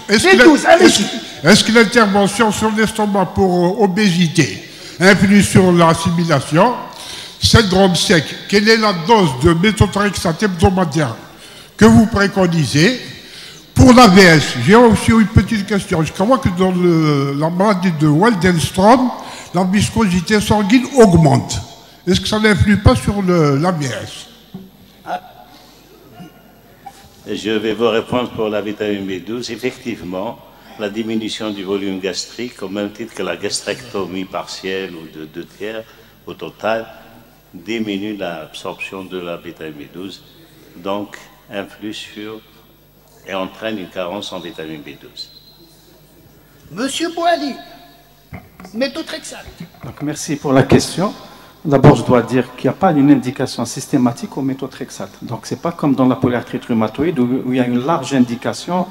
Est-ce que l'intervention sur l'estomac pour obésité influe sur l'assimilation? Syndrome sec, quelle est la dose de méthotrexate hebdomadaire que vous préconisez? Pour l'AVS, j'ai aussi une petite question. Je crois que dans la maladie de Waldenstrom, la viscosité sanguine augmente. Est-ce que ça n'influe pas sur l'AVS? Je vais vous répondre pour la vitamine B12. Effectivement, la diminution du volume gastrique, au même titre que la gastrectomie partielle ou de 2/3 au total, diminue l'absorption de la vitamine B12, donc influe sur et entraîne une carence en vitamine B12. Monsieur Bouali, méthotrexate. Donc, merci pour la question. D'abord, je dois dire qu'il n'y a pas une indication systématique au méthotrexate. Donc, ce n'est pas comme dans la polyarthrite rhumatoïde où il y a une large indication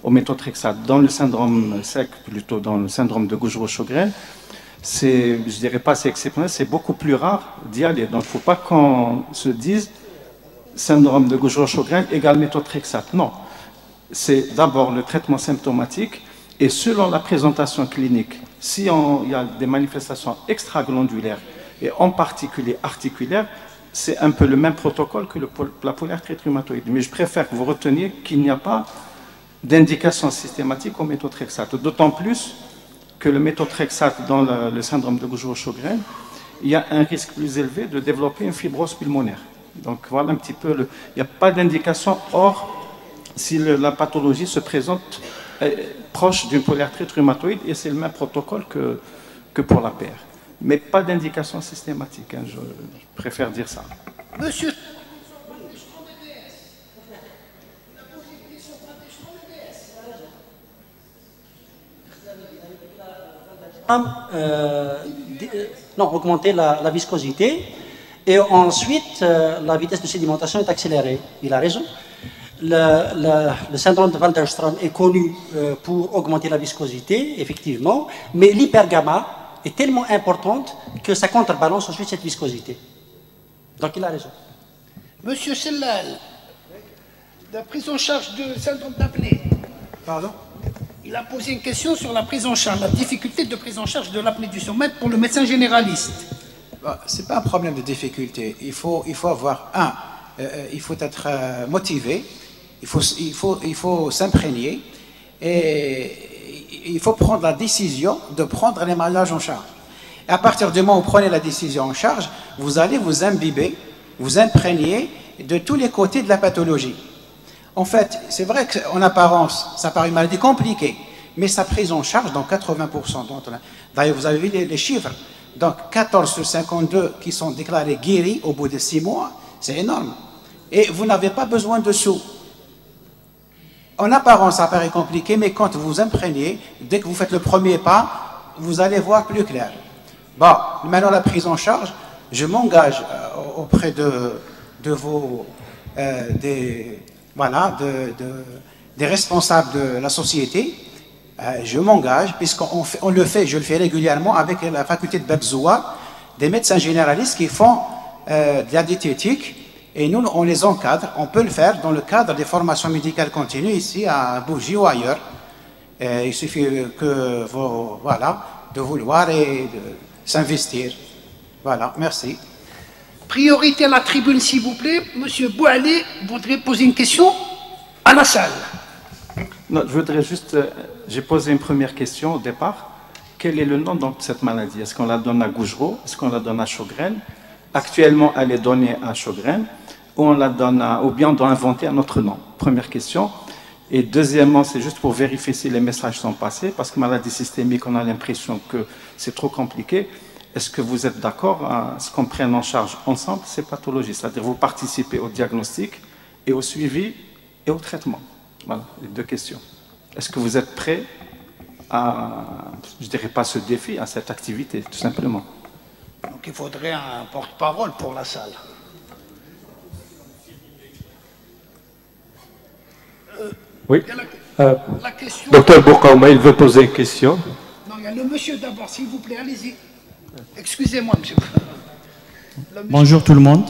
au méthotrexate. Dans le syndrome sec, plutôt dans le syndrome de Gauchereau-Sjogren, je ne dirais pas c'est exceptionnel, c'est beaucoup plus rare d'y aller. Donc, il ne faut pas qu'on se dise syndrome de Gauchereau-Sjogren égale méthotrexate. Non. C'est d'abord le traitement symptomatique et selon la présentation clinique, si il y a des manifestations extraglandulaires et en particulier articulaires, c'est un peu le même protocole que la polyarthrite rhumatoïde. Mais je préfère que vous reteniez qu'il n'y a pas d'indication systématique au méthotrexate. D'autant plus que le méthotrexate dans le syndrome de Gauchereau-Sjogren, il y a un risque plus élevé de développer une fibrose pulmonaire. Donc voilà un petit peu, il n'y a pas d'indication, or si la pathologie se présente proche d'une polyarthrite rhumatoïde, et c'est le même protocole que pour la PR. Mais pas d'indication systématique, hein, je préfère dire ça. Monsieur. Non, augmenter la viscosité. Et ensuite, la vitesse de sédimentation est accélérée. Il a raison. Le syndrome de Waldenstrom est connu pour augmenter la viscosité, effectivement, mais l'hypergamma est tellement importante que ça contrebalance ensuite cette viscosité. Donc il a raison. Monsieur Sellal, la prise en charge du syndrome d'apnée. Pardon? Il a posé une question sur la prise en charge, la difficulté de prise en charge de l'apnée du sommeil pour le médecin généraliste. Ce n'est pas un problème de difficulté. Il faut avoir, il faut être motivé, il faut s'imprégner et il faut prendre la décision de prendre les malades en charge. Et à partir du moment où vous prenez la décision en charge, vous allez vous imbiber, vous imprégner de tous les côtés de la pathologie. En fait, c'est vrai qu'en apparence, ça paraît une maladie compliquée, mais sa prise en charge dans 80% d'entre eux. D'ailleurs, vous avez vu les chiffres. Donc, 14 sur 52 qui sont déclarés guéris au bout de 6 mois, c'est énorme. Et vous n'avez pas besoin de sous. En apparence, ça paraît compliqué, mais quand vous vous imprégnez, dès que vous faites le premier pas, vous allez voir plus clair. Bon, maintenant la prise en charge, je m'engage auprès de vos... des responsables de la société, je m'engage, puisqu'on le fait, je le fais régulièrement avec la faculté de Bebzoua, des médecins généralistes qui font de la diététique, et nous, on les encadre, on peut le faire dans le cadre des formations médicales continues, ici à Bougie ou ailleurs. Il suffit de vouloir et de s'investir. Voilà, merci. Priorité à la tribune, s'il vous plaît. Monsieur Bouali voudrait poser une question à la salle. Non, je voudrais juste... j'ai posé une première question au départ. Quel est le nom de cette maladie? Est-ce qu'on la donne à Gauchereau? Est-ce qu'on la donne à Sjogren? Actuellement, elle est donnée à Sjogren. Ou on la donne ou bien on doit inventer un autre nom? Première question. Et deuxièmement, c'est juste pour vérifier si les messages sont passés, parce que maladie systémique, on a l'impression que c'est trop compliqué. Est-ce que vous êtes d'accord à ce qu'on prenne en charge ensemble ces pathologies? C'est-à-dire vous participez au diagnostic et au suivi et au traitement. Voilà, les deux questions. Est-ce que vous êtes prêts à, je ne dirais pas ce défi, à cette activité, tout simplement? Donc il faudrait un porte-parole pour la salle. Oui. La question... Docteur Bourkaouma, il veut poser une question. Non, il y a le monsieur d'abord, s'il vous plaît, allez-y. Excusez-moi, monsieur. Bonjour tout le monde.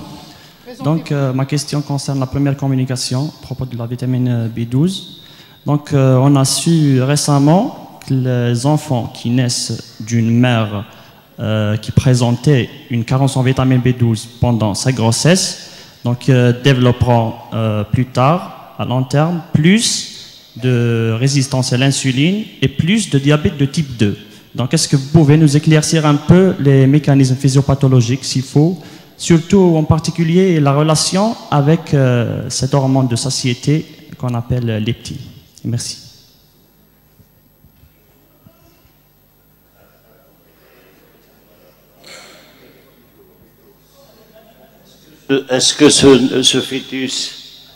Donc, ma question concerne la première communication à propos de la vitamine B12. Donc, on a su récemment que les enfants qui naissent d'une mère qui présentait une carence en vitamine B12 pendant sa grossesse, donc développeront plus tard, à long terme, plus de résistance à l'insuline et plus de diabète de type 2. Donc, est-ce que vous pouvez nous éclaircir un peu les mécanismes physiopathologiques, s'il faut, surtout en particulier la relation avec cette hormone de satiété qu'on appelle leptine? Merci. Est-ce que ce fœtus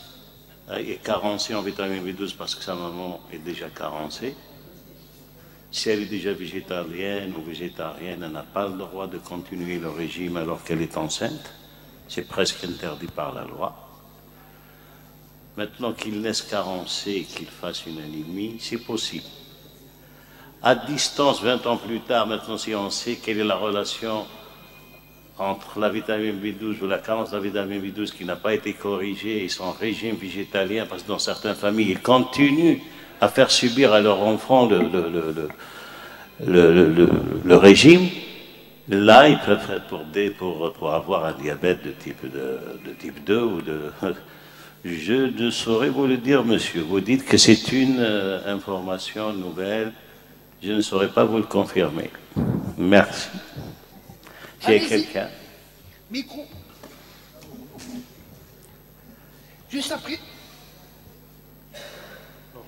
est carencé en vitamine B12 parce que sa maman est déjà carencée? Si elle est déjà végétalienne ou végétarienne, elle n'a pas le droit de continuer le régime alors qu'elle est enceinte. C'est presque interdit par la loi. Maintenant qu'il naisse carencé et qu'il fasse une anémie, c'est possible. À distance, 20 ans plus tard, maintenant si on sait quelle est la relation entre la vitamine B12 ou la carence de la vitamine B12 qui n'a pas été corrigée et son régime végétalien, parce que dans certaines familles, ils continuent à faire subir à leur enfant le régime, là, ils peuvent être pour avoir un diabète de type 2 ou de... Je ne saurais vous le dire, monsieur. Vous dites que c'est une information nouvelle. Je ne saurais pas vous le confirmer. Merci. S'il y a quelqu'un. Micro. Juste après.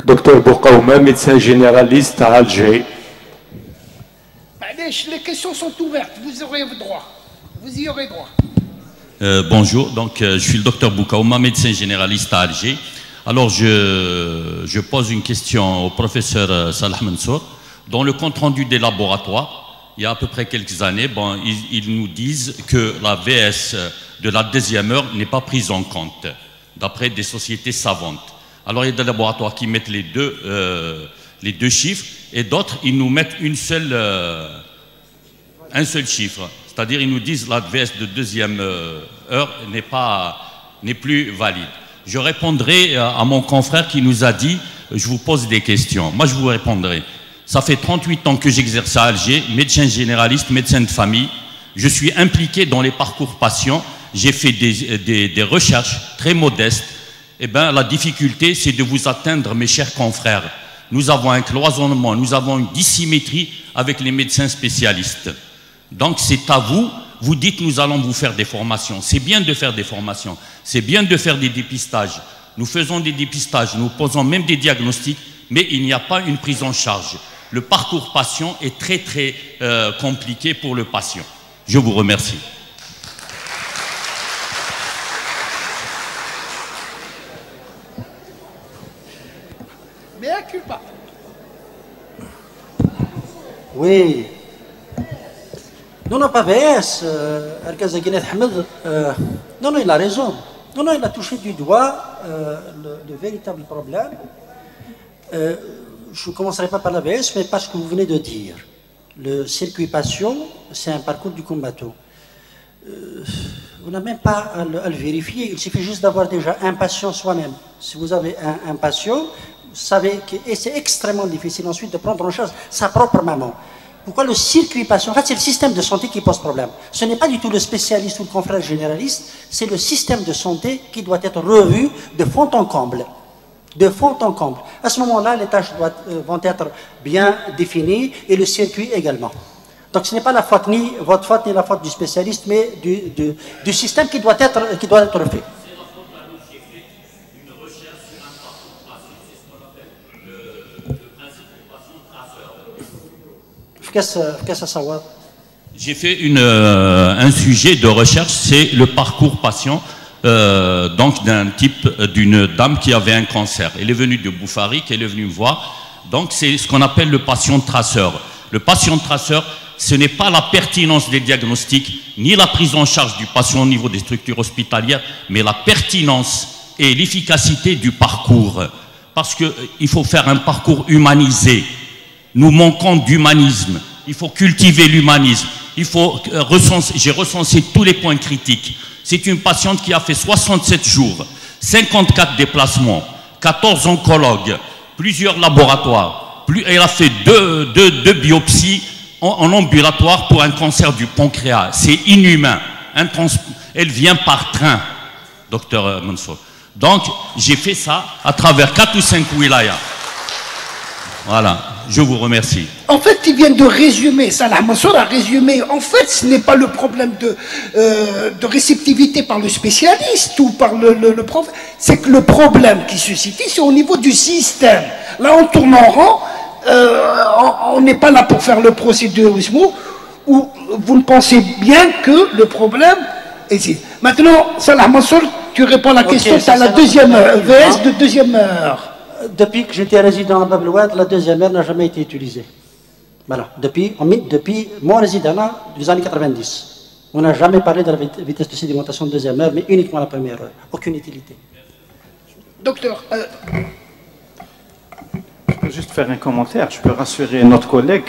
Docteur Boukaouma, médecin généraliste à Alger. Les questions sont ouvertes, vous aurez droit. Vous y aurez droit. Bonjour, donc je suis le docteur Boukaouma, médecin généraliste à Alger. Alors je pose une question au professeur Salah Mansour. Dans le compte-rendu des laboratoires, il y a à peu près quelques années, ils nous disent que la VS de la deuxième heure n'est pas prise en compte, d'après des sociétés savantes. Alors il y a des laboratoires qui mettent les deux chiffres, et d'autres, ils nous mettent un seul chiffre. C'est-à-dire, ils nous disent que la VS de deuxième heure n'est plus valide. Je répondrai à mon confrère qui nous a dit, je vous pose des questions. Moi, je vous répondrai. Ça fait 38 ans que j'exerce à Alger, médecin généraliste, médecin de famille. Je suis impliqué dans les parcours patients. J'ai fait des recherches très modestes. Eh bien, la difficulté, c'est de vous atteindre, mes chers confrères. Nous avons un cloisonnement, nous avons une dissymétrie avec les médecins spécialistes. Donc, c'est à vous. Vous dites, nous allons vous faire des formations. C'est bien de faire des formations. C'est bien de faire des dépistages. Nous faisons des dépistages, nous posons même des diagnostics, mais il n'y a pas une prise en charge. Le parcours patient est très, très compliqué pour le patient. Je vous remercie. Mais accule pas. Oui. Non, non, pas VS. Non, non, il a raison. Non, non, il a touché du doigt le véritable problème. Je ne commencerai pas par la VS, mais par ce que vous venez de dire. Le circuit patient, c'est un parcours du combattant. On n'a même pas à le vérifier. Il suffit juste d'avoir déjà un patient soi-même. Si vous avez un patient, vous savez que et c'est extrêmement difficile ensuite de prendre en charge sa propre maman. Pourquoi le circuit patient? En fait, c'est le système de santé qui pose problème. Ce n'est pas du tout le spécialiste ou le confrère généraliste, c'est le système de santé qui doit être revu de fond en comble. De fond en comble. À ce moment-là, les tâches vont être bien définies et le circuit également. Donc ce n'est pas la faute, ni votre faute, ni la faute du spécialiste, mais du système qui doit être fait. Qu'est-ce que ça va? J'ai fait un sujet de recherche, c'est le parcours patient donc d'une dame qui avait un cancer. Elle est venue de Boufarik, elle est venue me voir. Donc c'est ce qu'on appelle le patient traceur. Le patient traceur, ce n'est pas la pertinence des diagnostics, ni la prise en charge du patient au niveau des structures hospitalières, mais la pertinence et l'efficacité du parcours. Parce qu'il faut faire un parcours humanisé. Nous manquons d'humanisme. Il faut cultiver l'humanisme. Il faut recenser. J'ai recensé tous les points critiques. C'est une patiente qui a fait 67 jours, 54 déplacements, 14 oncologues, plusieurs laboratoires. Elle a fait deux biopsies en ambulatoire pour un cancer du pancréas. C'est inhumain. Elle vient par train, docteur Mansour. Donc, j'ai fait ça à travers 4 ou 5 wilayas. Voilà, je vous remercie. En fait, ils viennent de résumer, Salah Mansour a résumé. En fait, ce n'est pas le problème de réceptivité par le spécialiste ou par le prof. C'est que le problème qui se situe, c'est au niveau du système. Là, on tourne en rond. On n'est pas là pour faire le procédurisme. Ou vous ne pensez bien que le problème est ici. Maintenant, Salah Mansour, tu réponds à la question. Tu as la deuxième VS de deuxième heure. Depuis que j'étais résident à Bab el Oued, la deuxième heure n'a jamais été utilisée. Voilà, depuis mon résident là, des années 90. On n'a jamais parlé de la vitesse de sédimentation de deuxième heure, mais uniquement la première heure. Aucune utilité. Docteur, je peux juste faire un commentaire. Je peux rassurer notre collègue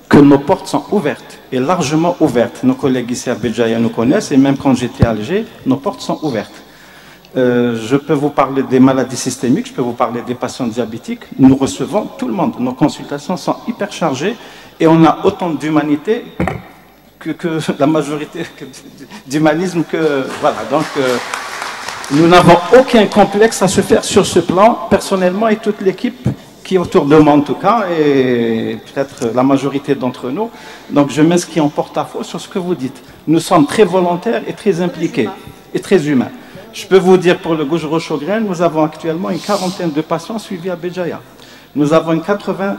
que nos portes sont ouvertes, et largement ouvertes. Nos collègues ici à Béjaïa nous connaissent, et même quand j'étais à Alger, nos portes sont ouvertes. Je peux vous parler des maladies systémiques, je peux vous parler des patients diabétiques. Nous recevons tout le monde. Nos consultations sont hyper chargées et on a autant d'humanité que la majorité d'humanisme que... Voilà, donc nous n'avons aucun complexe à se faire sur ce plan, personnellement, et toute l'équipe qui est autour de moi en tout cas, et peut-être la majorité d'entre nous. Donc je mets ce qui en porte-à-faux sur ce que vous dites. Nous sommes très volontaires et très impliqués et très humains. Je peux vous dire, pour le Goujro-Chogrène, nous avons actuellement une 40aine de patients suivis à Béjaïa. Nous avons une 80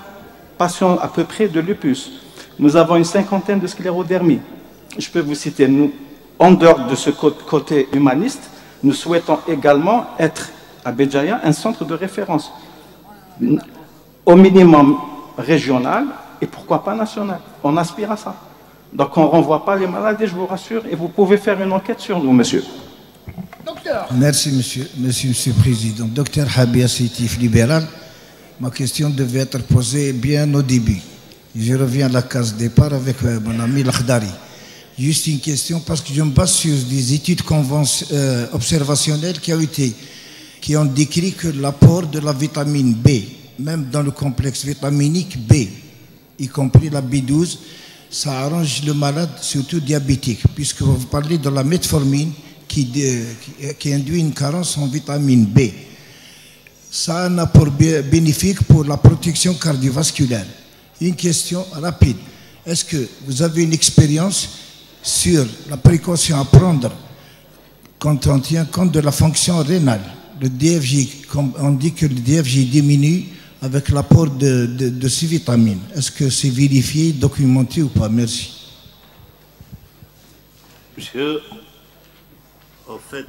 patients à peu près de lupus. Nous avons une 50aine de sclérodermie. Je peux vous citer, nous, en dehors de ce côté humaniste, nous souhaitons également être à Béjaïa un centre de référence, au minimum régional et pourquoi pas national. On aspire à ça. Donc on ne renvoie pas les malades, je vous rassure, et vous pouvez faire une enquête sur nous, monsieur. Docteur. Merci, monsieur le Président. Docteur Habia Sétif, libéral. Ma question devait être posée bien au début. Je reviens à la case départ avec mon ami Lakhdari. Juste une question, parce que je me base sur des études observationnelles qui ont décrit que l'apport de la vitamine B, même dans le complexe vitaminique B, y compris la B12, ça arrange le malade, surtout diabétique, puisque vous parlez de la metformine, qui induit une carence en vitamine B. Ça a un apport bénéfique pour la protection cardiovasculaire. Une question rapide. Est-ce que vous avez une expérience sur la précaution à prendre quand on tient compte de la fonction rénale? Le DFJ, comme on dit que le DFJ diminue avec l'apport de ces vitamines. Est-ce que c'est vérifié, documenté ou pas? Merci. Monsieur, au fait,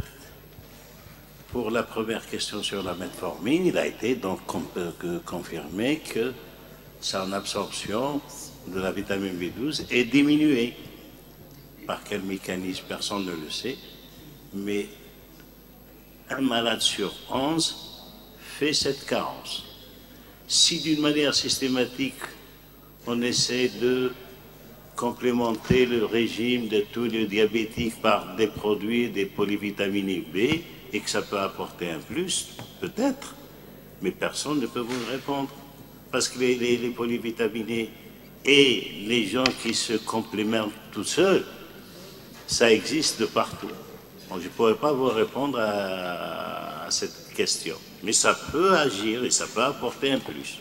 pour la première question sur la metformine, il a été donc confirmé que son absorption de la vitamine B12 est diminuée. Par quel mécanisme, personne ne le sait, mais un malade sur 11 fait cette carence. Si d'une manière systématique, on essaie de complémenter le régime de tous les diabétiques par des produits, des polyvitaminiques B, et que ça peut apporter un plus, peut-être, mais personne ne peut vous répondre. Parce que les polyvitaminés et les gens qui se complémentent tout seuls, ça existe de partout. Donc, je ne pourrais pas vous répondre à cette question. Mais ça peut agir et ça peut apporter un plus.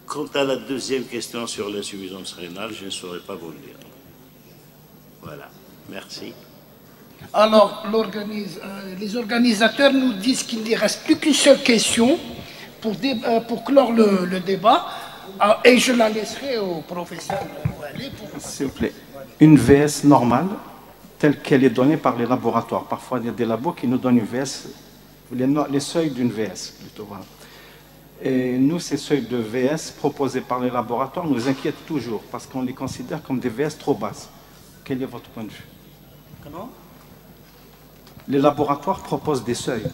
Quant à la deuxième question sur l'insuffisance rénale, je ne saurais pas vous le dire. Voilà. Merci. Alors, les organisateurs nous disent qu'il ne reste plus qu'une seule question pour clore le débat. Et je la laisserai au professeur. S'il vous plaît. Une VS normale, telle qu'elle est donnée par les laboratoires. Parfois, il y a des labos qui nous donnent une VS, les seuils d'une VS, plutôt. Voilà. Et nous, ces seuils de VS proposés par les laboratoires nous inquiètent toujours, parce qu'on les considère comme des VS trop basses. Quel est votre point de vue? Comment? Les laboratoires proposent des seuils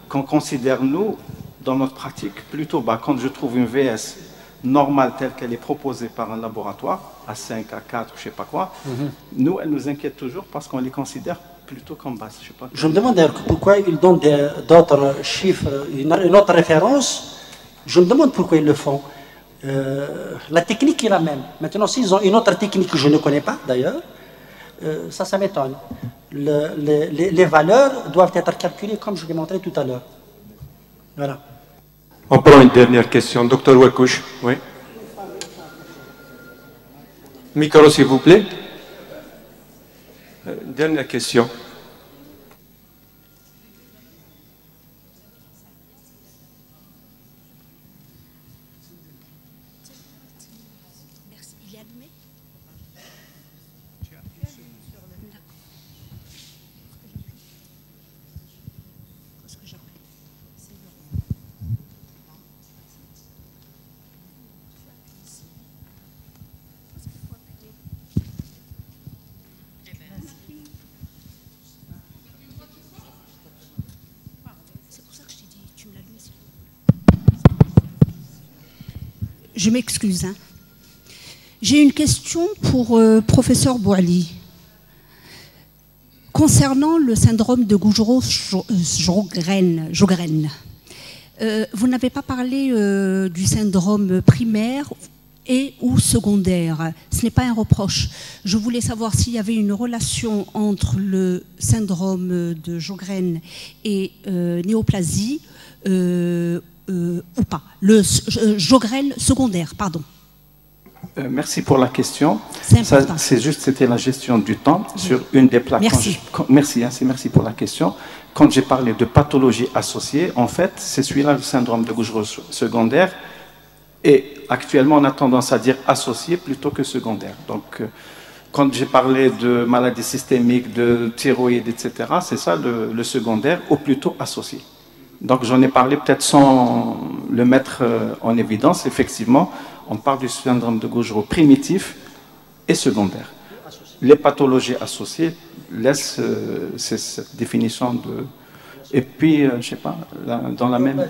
qu'on considère, nous, dans notre pratique, plutôt bas. Quand je trouve une VS normale telle qu'elle est proposée par un laboratoire, à 5, à 4, je ne sais pas quoi, nous, elle nous inquiète toujours parce qu'on les considère Plutôt comme base, je sais pas. Je me demande d'ailleurs pourquoi ils donnent d'autres chiffres, une autre référence. Je me demande pourquoi ils le font. La technique est la même. Maintenant, s'ils ont une autre technique que je ne connais pas d'ailleurs, ça m'étonne. Les valeurs doivent être calculées comme je l'ai montré tout à l'heure. Voilà. On prend une dernière question. Docteur Wakouch, oui. Micro, s'il vous plaît. Dernière question. Je m'excuse. Hein. J'ai une question pour professeur Bouali. Concernant le syndrome de Sjögren, vous n'avez pas parlé du syndrome primaire et ou secondaire. Ce n'est pas un reproche. Je voulais savoir s'il y avait une relation entre le syndrome de Sjögren et néoplasie ou pas. Le Sjögren secondaire, pardon. Merci pour la question. C'est juste, c'était la gestion du temps sur une des plaques. Merci. Merci pour la question. Quand j'ai parlé de pathologie associée, en fait, c'est celui-là, le syndrome de Gauchereau secondaire. Et actuellement, on a tendance à dire associé plutôt que secondaire. Donc, quand j'ai parlé de maladies systémiques, de thyroïde, etc., c'est ça le secondaire, ou plutôt associé. Donc, j'en ai parlé peut-être sans le mettre en évidence. Effectivement, on parle du syndrome de Gauchereau primitif et secondaire. Les pathologies associées laissent cette définition de... Et puis, je ne sais pas, dans la même...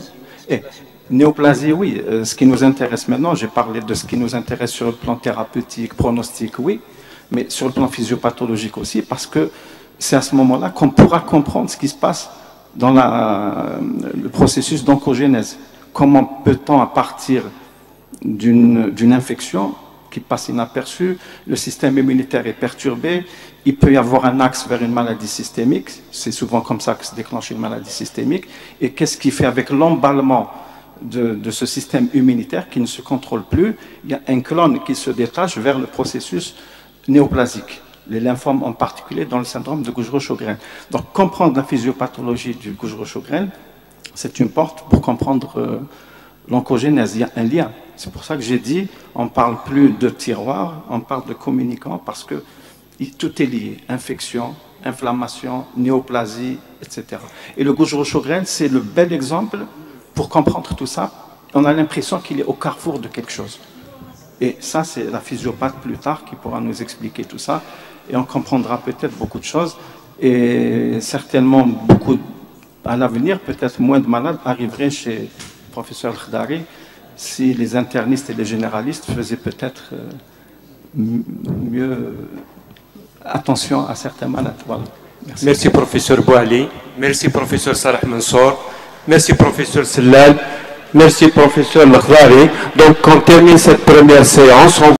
Néoplasie, oui. Ce qui nous intéresse maintenant, j'ai parlé de ce qui nous intéresse sur le plan thérapeutique, pronostic, oui, mais sur le plan physiopathologique aussi, parce que c'est à ce moment-là qu'on pourra comprendre ce qui se passe dans le processus d'oncogénèse. Comment peut-on, à partir d'une infection qui passe inaperçue, le système immunitaire est perturbé, il peut y avoir un axe vers une maladie systémique, c'est souvent comme ça que se déclenche une maladie systémique, et qu'est-ce qui fait avec l'emballement de ce système immunitaire qui ne se contrôle plus? Il y a un clone qui se détache vers le processus néoplasique, les lymphomes en particulier dans le syndrome de Gauchereau-Sjögren. Donc comprendre la physiopathologie du Gauchereau-Sjögren, c'est une porte pour comprendre l'oncogénèse. Il y a un lien. C'est pour ça que j'ai dit, on ne parle plus de tiroir, on parle de communicants, parce que tout est lié. Infection, inflammation, néoplasie, etc. Et le Gauchereau-Sjögren, c'est le bel exemple pour comprendre tout ça. On a l'impression qu'il est au carrefour de quelque chose. Et ça, c'est la physiopathe plus tard qui pourra nous expliquer tout ça. Et on comprendra peut-être beaucoup de choses. Et certainement, beaucoup à l'avenir, peut-être moins de malades arriveraient chez le professeur Khdari si les internistes et les généralistes faisaient peut-être mieux attention à certains malades. Voilà. Merci professeur Bouali. Merci professeur Salah Mansour. Merci professeur Sellal. Merci professeur Khdari. Donc on termine cette première séance.